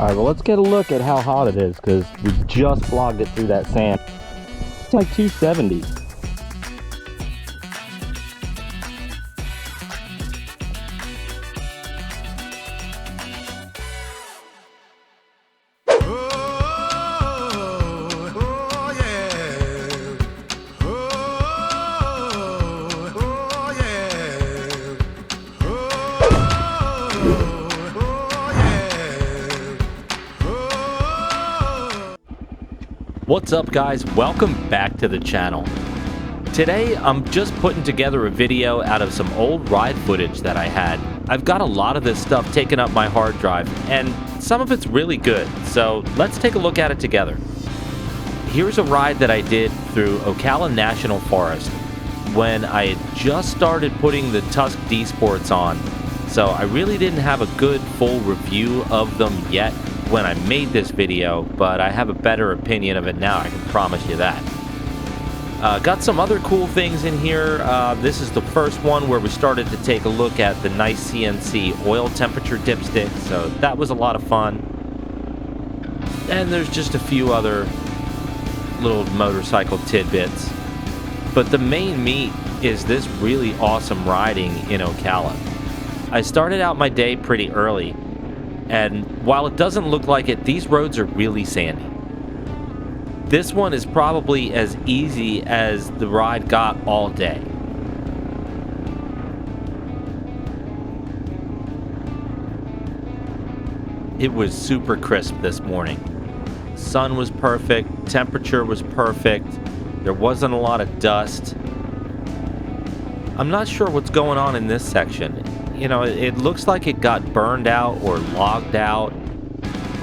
All right, well, let's get a look at how hot it is because we just vlogged it through that sand. It's like 270. What's up, guys? Welcome back to the channel. Today I'm just putting together a video out of some old ride footage that I had. I've got a lot of this stuff taken up my hard drive and some of it's really good, so let's take a look at it together. Here's a ride that I did through Ocala National Forest when I had just started putting the Tusk Dsports on, so I really didn't have a good full review of them yet when I made this video, but I have a better opinion of it now, I can promise you that. Got some other cool things in here. This is the first one where we started to take a look at the nice CNC oil temperature dipstick, so that was a lot of fun. And there's just a few other little motorcycle tidbits. But the main meat is this really awesome riding in Ocala. I started out my day pretty early, and while it doesn't look like it, these roads are really sandy. This one is probably as easy as the ride got all day. It was super crisp this morning. Sun was perfect, temperature was perfect, there wasn't a lot of dust. I'm not sure what's going on in this section. You know, it looks like it got burned out or logged out,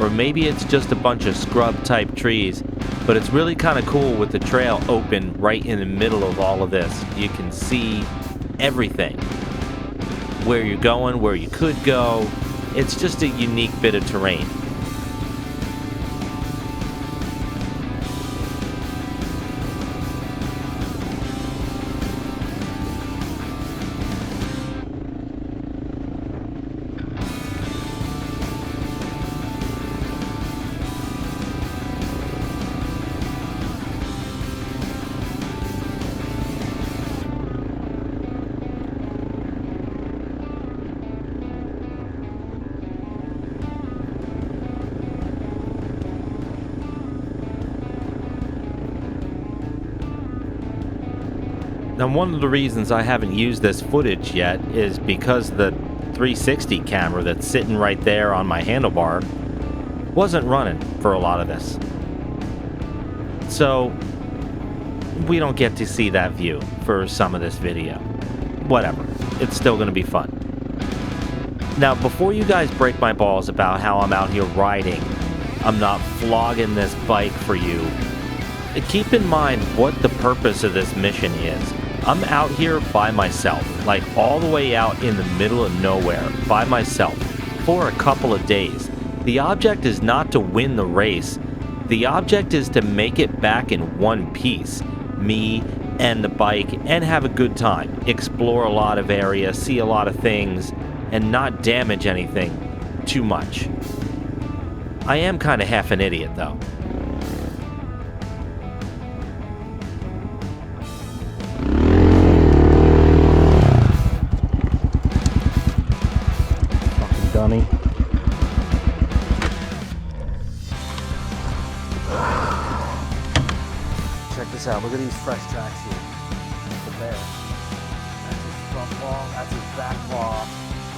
or maybe it's just a bunch of scrub type trees, but it's really kind of cool with the trail open right in the middle of all of this. You can see everything, where you're going, where you could go. It's just a unique bit of terrain. Now, one of the reasons I haven't used this footage yet is because the 360 camera that's sitting right there on my handlebar wasn't running for a lot of this. So we don't get to see that view for some of this video. Whatever, it's still going to be fun. Now, before you guys break my balls about how I'm out here riding, I'm not vlogging this bike for you, keep in mind what the purpose of this mission is. I'm out here by myself, like all the way out in the middle of nowhere, by myself, for a couple of days. The object is not to win the race. The object is to make it back in one piece, me and the bike, and have a good time. Explore a lot of area, see a lot of things, and not damage anything too much. I am kind of half an idiot, though. Dummy. Check this out. Look at these fresh tracks here. That's the bear. That's his front paw. That's his back paw.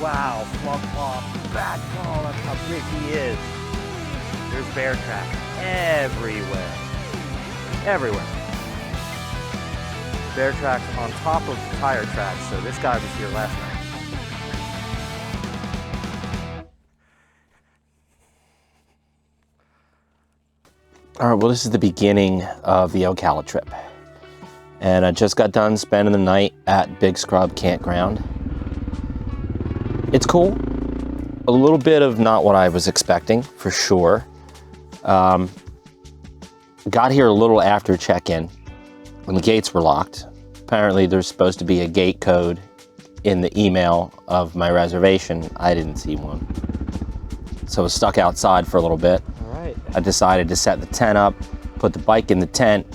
Wow, front paw, back paw. That's how big he is. There's bear tracks everywhere. Everywhere. Bear tracks on top of tire tracks. So this guy was here last night. All right, well, this is the beginning of the Ocala trip. And I just got done spending the night at Big Scrub Campground. It's cool. A little bit of not what I was expecting, for sure. Got here a little after check-in when the gates were locked. Apparently there's supposed to be a gate code in the email of my reservation. I didn't see one. so I was stuck outside for a little bit. All right. I decided to set the tent up, put the bike in the tent,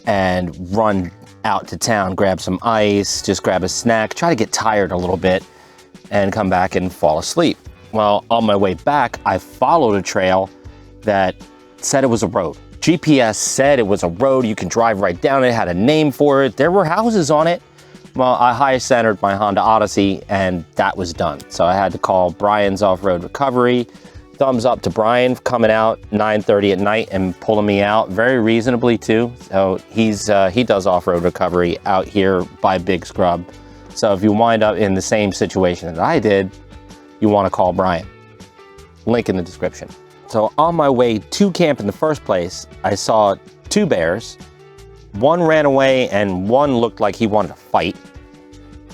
and run out to town, grab some ice, just grab a snack, try to get tired a little bit, and come back and fall asleep. Well, on my way back, I followed a trail that said it was a road. GPS said it was a road, you can drive right down it, had a name for it, there were houses on it. Well, I high-centered my Honda Odyssey, and that was done. So I had to call Brian's Off-Road Recovery. Thumbs up to Brian coming out 9:30 at night and pulling me out very reasonably too. So he does off-road recovery out here by Big Scrub. So if you wind up in the same situation that I did, you want to call Brian. Link in the description. So on my way to camp in the first place, I saw 2 bears. One ran away and one looked like he wanted to fight.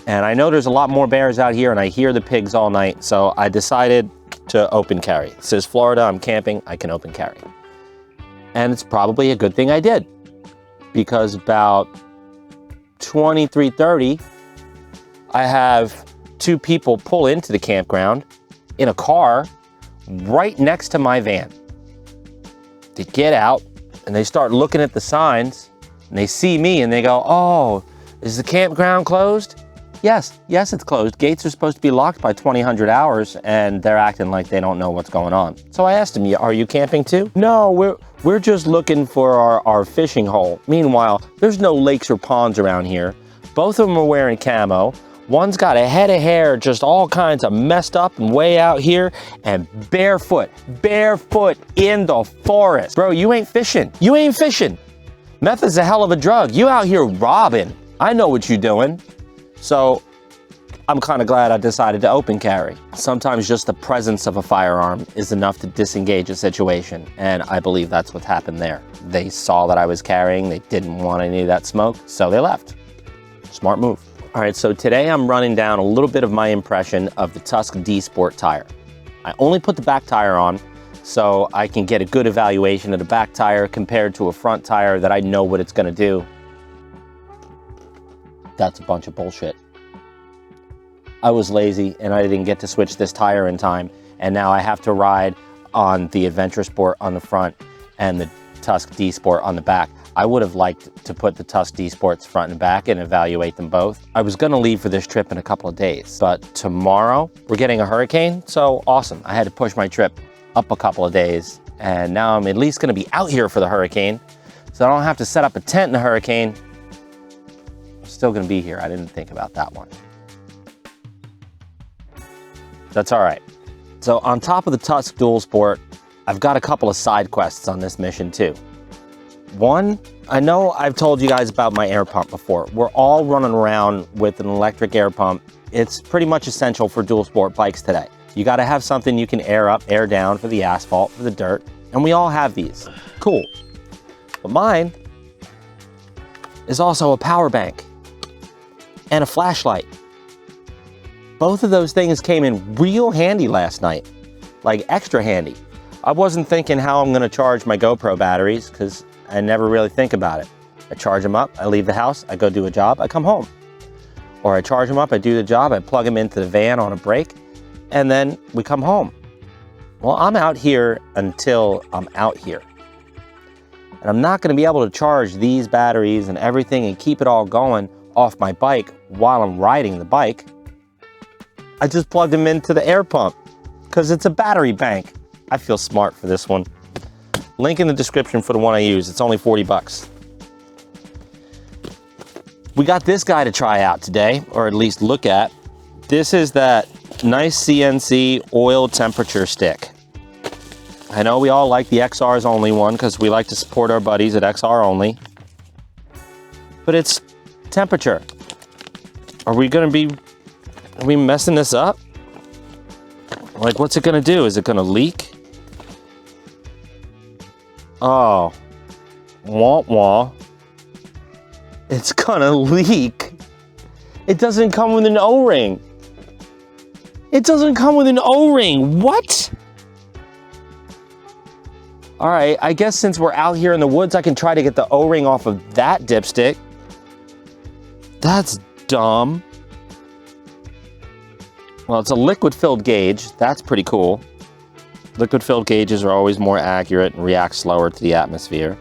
And I know there's a lot more bears out here and I hear the pigs all night, so I decided to open carry. It says Florida, I'm camping, I can open carry. And it's probably a good thing I did, because about 23:30, I have 2 people pull into the campground in a car right next to my van. They get out and they start looking at the signs and they see me and they go, "Oh, is the campground closed?" Yes, it's closed. Gates are supposed to be locked by 2000 hours, and they're acting like they don't know what's going on. So I asked them, "Are you camping too?" "No, we're just looking for our fishing hole." Meanwhile, there's no lakes or ponds around here. Both of them are wearing camo. One's got a head of hair just all kinds of messed up and way out here, and barefoot in the forest. Bro, you ain't fishing. You ain't fishing. Meth is a hell of a drug. You out here robbing. I know what you're doing. So I'm kind of glad I decided to open carry. Sometimes just the presence of a firearm is enough to disengage a situation, and I believe that's what happened there. They saw that I was carrying, they didn't want any of that smoke, so they left. Smart move. All right, so today I'm running down a little bit of my impression of the Tusk Dsport tire. I only put the back tire on so I can get a good evaluation of the back tire compared to a front tire that I know what it's gonna do. That's a bunch of bullshit. I was lazy and I didn't get to switch this tire in time, and now I have to ride on the Adventure Sport on the front and the Tusk Dsport on the back. I would have liked to put the Tusk Dsports front and back and evaluate them both. I was gonna leave for this trip in a couple of days, but tomorrow we're getting a hurricane, so awesome. I had to push my trip up a couple of days, and now I'm at least gonna be out here for the hurricane, so I don't have to set up a tent in the hurricane. I'm still gonna be here. I didn't think about that one. That's all right. So on top of the Tusk Dual Sport, I've got a couple of side quests on this mission too. One, I know I've told you guys about my air pump before. We're all running around with an electric air pump. It's pretty much essential for dual sport bikes today. You gotta have something you can air up, air down for the asphalt, for the dirt, and we all have these. Cool. But mine is also a power bank and a flashlight. Both of those things came in real handy last night, like extra handy. I wasn't thinking how I'm gonna charge my GoPro batteries because I never really think about it. I charge them up, I leave the house, I go do a job, I come home. Or I charge them up, I do the job, I plug them into the van on a break, and then we come home. Well, I'm out here until I'm out here. And I'm not gonna be able to charge these batteries and everything and keep it all going off my bike while I'm riding the bike. I just plugged them into the air pump because it's a battery bank. I feel smart for this one. Link in the description for the one I use. It's only 40 bucks. We got this guy to try out today, or at least look at. This is that nice CNC oil temperature stick. I know we all like the XR's only one because we like to support our buddies at XR only. But it's temperature. Are we messing this up? Like, what's it gonna do? Is it gonna leak? Oh, wah wah. It's gonna leak. It doesn't come with an O-ring. It doesn't come with an O-ring. What? All right, I guess since we're out here in the woods, I can try to get the O-ring off of that dipstick. That's dumb. Well, it's a liquid-filled gauge. That's pretty cool. Liquid-filled gauges are always more accurate and react slower to the atmosphere.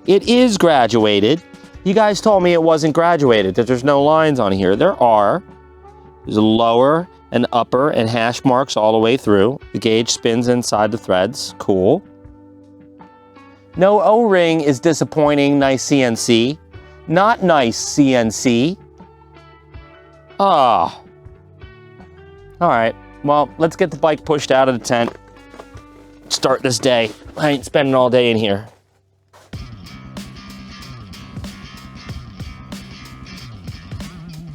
It is graduated. You guys told me it wasn't graduated, that there's no lines on here. There are. There's a lower and upper and hash marks all the way through. The gauge spins inside the threads. Cool. No O-ring is disappointing. Nice CNC. Not nice CNC. Ah. All right. Well, let's get the bike pushed out of the tent. Start this day. I ain't spending all day in here.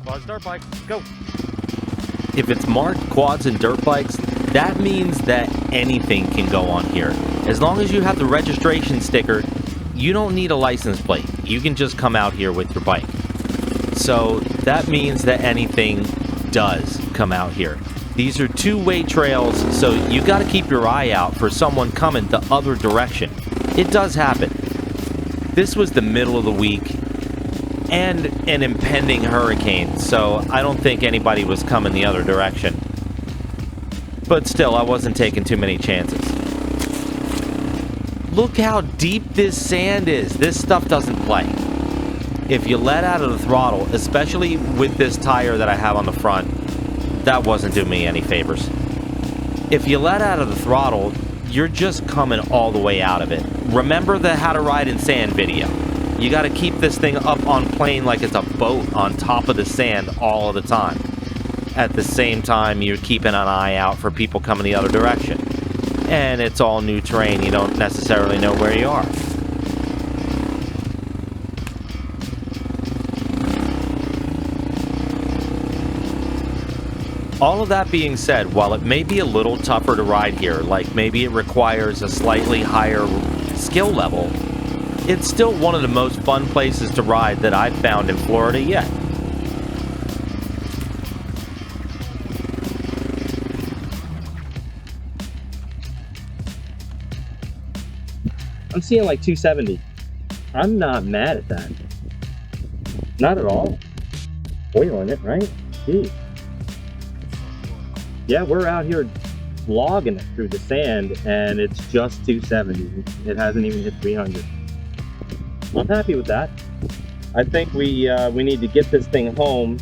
Quads, dirt bikes, go. If it's marked quads and dirt bikes, that means that anything can go on here. As long as you have the registration sticker, you don't need a license plate. You can just come out here with your bike. So that means that anything does come out here. These are two-way trails, so you got to keep your eye out for someone coming the other direction. It does happen. This was the middle of the week and an impending hurricane, so I don't think anybody was coming the other direction. But still, I wasn't taking too many chances. Look how deep this sand is. This stuff doesn't play. If you let out of the throttle, especially with this tire that I have on the front, that wasn't doing me any favors. If you let out of the throttle, you're just coming all the way out of it. Remember the how to ride in sand video. You got to keep this thing up on plane like it's a boat on top of the sand all of the time. At the same time, you're keeping an eye out for people coming the other direction. And it's all new terrain. You don't necessarily know where you are. All of that being said, while it may be a little tougher to ride here, like maybe it requires a slightly higher skill level, it's still one of the most fun places to ride that I've found in Florida yet. I'm seeing like 270. I'm not mad at that. Not at all. Oiling it, right? Gee. Yeah, we're out here vlogging it through the sand, and it's just 270. It hasn't even hit 300. I'm happy with that. I think we need to get this thing home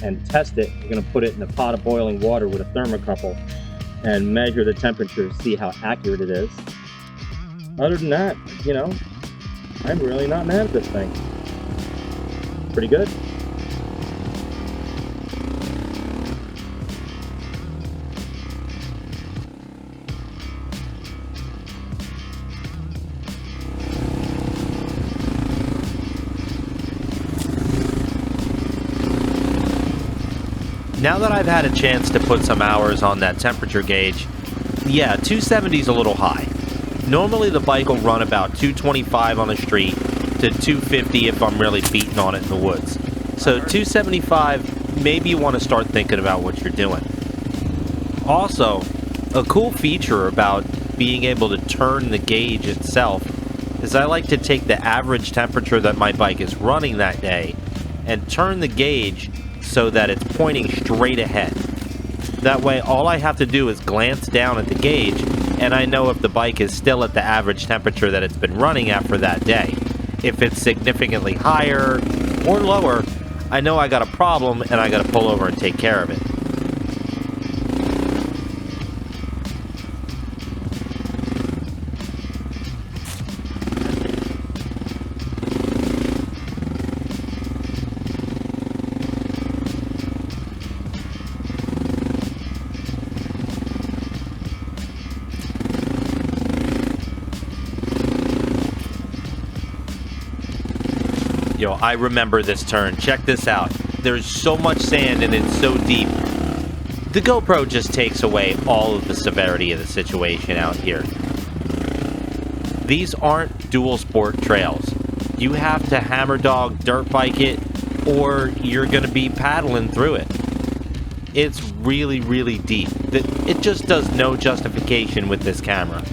and test it. We're going to put it in a pot of boiling water with a thermocouple and measure the temperature, see how accurate it is. Other than that, you know, I'm really not mad at this thing. Pretty good. Now that I've had a chance to put some hours on that temperature gauge, yeah, 270 is a little high. Normally the bike will run about 225 on the street to 250 if I'm really beating on it in the woods. So 275, maybe you want to start thinking about what you're doing. Also, a cool feature about being able to turn the gauge itself is I like to take the average temperature that my bike is running that day and turn the gauge so that it's pointing straight ahead. That way all I have to do is glance down at the gauge and I know if the bike is still at the average temperature that it's been running at for that day. If it's significantly higher or lower, I know I got a problem and I got to pull over and take care of it. Yo, I remember this turn. Check this out. There's so much sand and it's so deep. The GoPro just takes away all of the severity of the situation out here. These aren't dual sport trails. You have to hammer dog dirt bike it or you're going to be paddling through it. It's really, really deep. It just does no justification with this camera.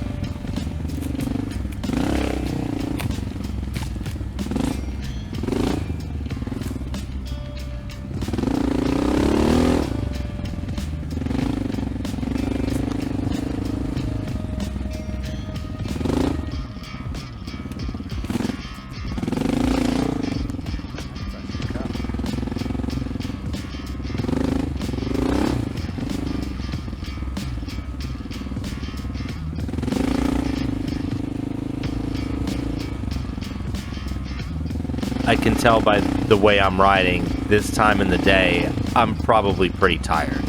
I can tell by the way I'm riding this time in the day, I'm probably pretty tired.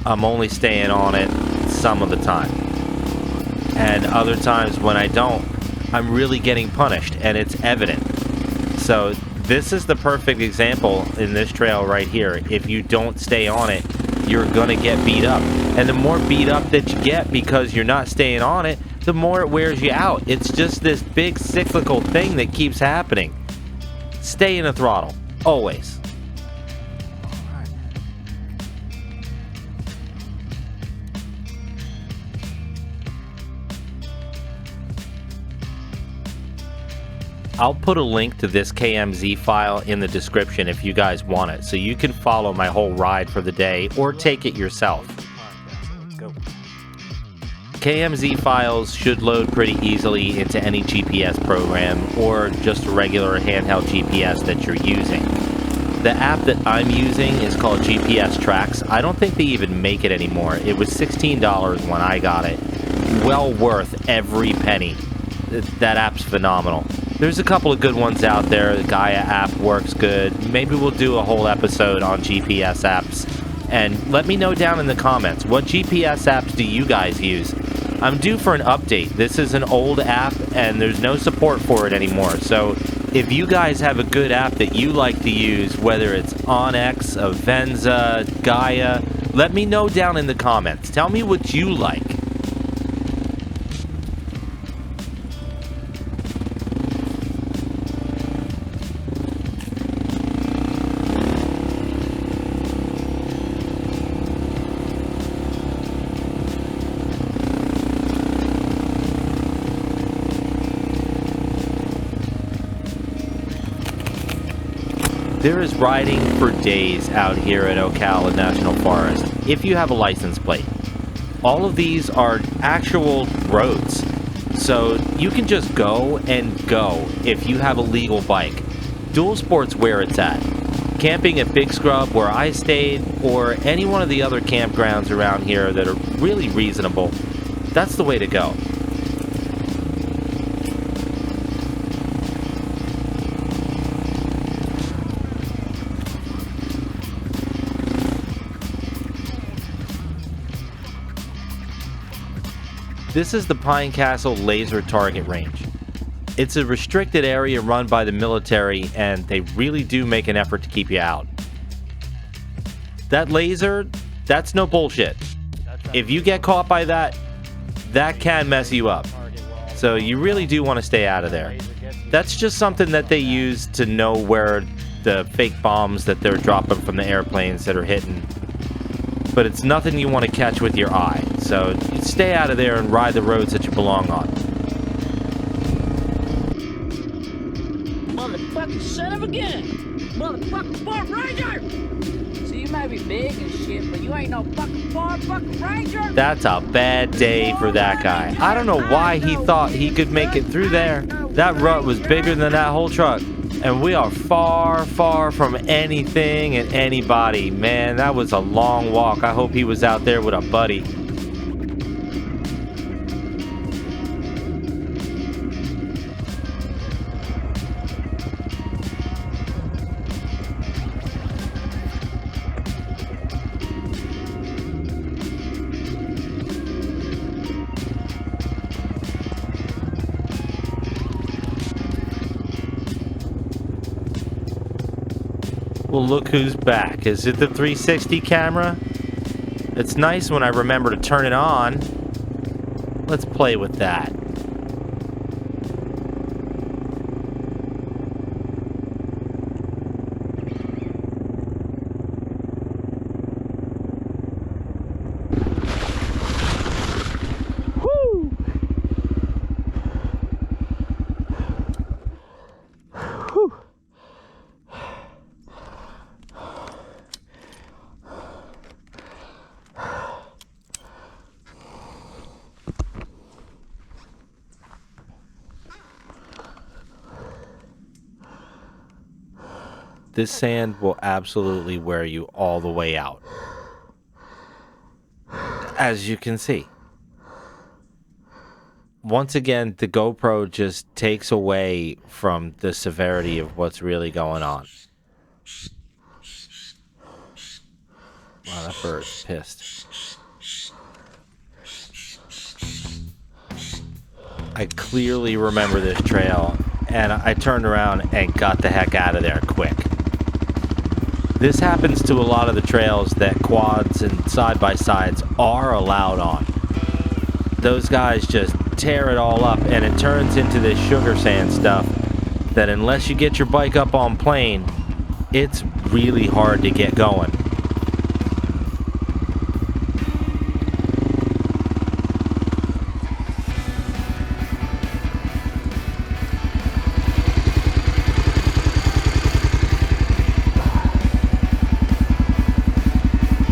I'm only staying on it some of the time. And other times when I don't, I'm really getting punished, and it's evident. So this is the perfect example in this trail right here. If you don't stay on it, you're gonna get beat up. And the more beat up that you get because you're not staying on it, the more it wears you out. It's just this big cyclical thing that keeps happening. Stay in the throttle, always. I'll put a link to this KMZ file in the description if you guys want it, so you can follow my whole ride for the day or take it yourself. KMZ files should load pretty easily into any GPS program or just a regular handheld GPS that you're using. The app that I'm using is called GPS Tracks. I don't think they even make it anymore. It was $16 when I got it. Well worth every penny. That app's phenomenal. There's a couple of good ones out there. The Gaia app works good. Maybe we'll do a whole episode on GPS apps. And let me know down in the comments, what GPS apps do you guys use? I'm due for an update. This is an old app and there's no support for it anymore. So if you guys have a good app that you like to use, whether it's Onyx, Avenza, Gaia, let me know down in the comments. Tell me what you like. There is riding for days out here at Ocala National Forest if you have a license plate. All of these are actual roads, so you can just go and go if you have a legal bike. Dual Sport's where it's at. Camping at Big Scrub where I stayed, or any one of the other campgrounds around here that are really reasonable, that's the way to go. This is the Pine Castle Laser Target Range. It's a restricted area run by the military, and they really do make an effort to keep you out. That laser, that's no bullshit. If you get caught by that, that can mess you up. So you really do want to stay out of there. That's just something that they use to know where the fake bombs that they're dropping from the airplanes that are hitting. But it's nothing you want to catch with your eye. So stay out of there and ride the roads that you belong on. Motherfucking son of a gun! Motherfucking Fort Ranger! So you may be big and shit, but you ain't no fucking Ranger! That's a bad day for that guy. I don't know why he thought he could make it through there. That rut was bigger than that whole truck. And we are far, far from anything and anybody. Man, that was a long walk. I hope he was out there with a buddy. Well, look who's back. Is it the 360 camera? It's nice when I remember to turn it on. Let's play with that. This sand will absolutely wear you all the way out, as you can see. once again, the GoPro just takes away from the severity of what's really going on. Wow, that bird's pissed. I clearly remember this trail, and I turned around and got the heck out of there quick. This happens to a lot of the trails that quads and side-by-sides are allowed on. Those guys just tear it all up, and it turns into this sugar sand stuff that unless you get your bike up on plane, it's really hard to get going.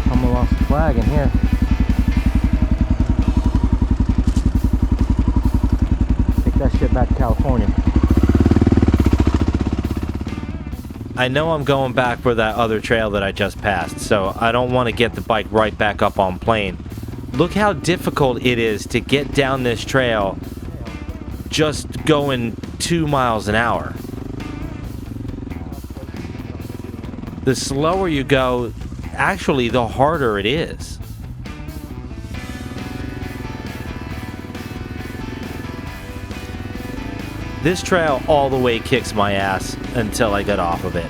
Someone lost a flag in here. That shit back to California. I know I'm going back for that other trail that I just passed, so I don't want to get the bike right back up on plane. Look how difficult it is to get down this trail just going 2 miles an hour. The slower you go, actually, the harder it is. This trail all the way kicks my ass until I get off of it.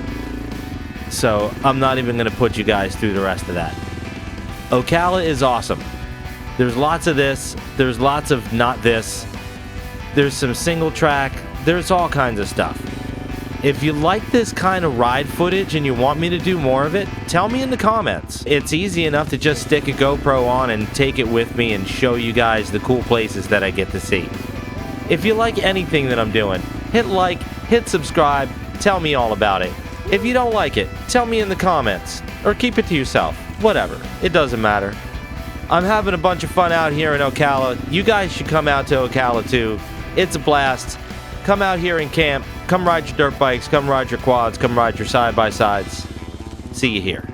So I'm not even going to put you guys through the rest of that. Ocala is awesome. There's lots of this. There's lots of not this. There's some single track. There's all kinds of stuff. If you like this kind of ride footage and you want me to do more of it, tell me in the comments. It's easy enough to just stick a GoPro on and take it with me and show you guys the cool places that I get to see. If you like anything that I'm doing, hit like, hit subscribe, tell me all about it. If you don't like it, tell me in the comments, or keep it to yourself. Whatever, it doesn't matter. I'm having a bunch of fun out here in Ocala. You guys should come out to Ocala too. It's a blast. Come out here and camp. Come ride your dirt bikes, come ride your quads, come ride your side-by-sides. See you here.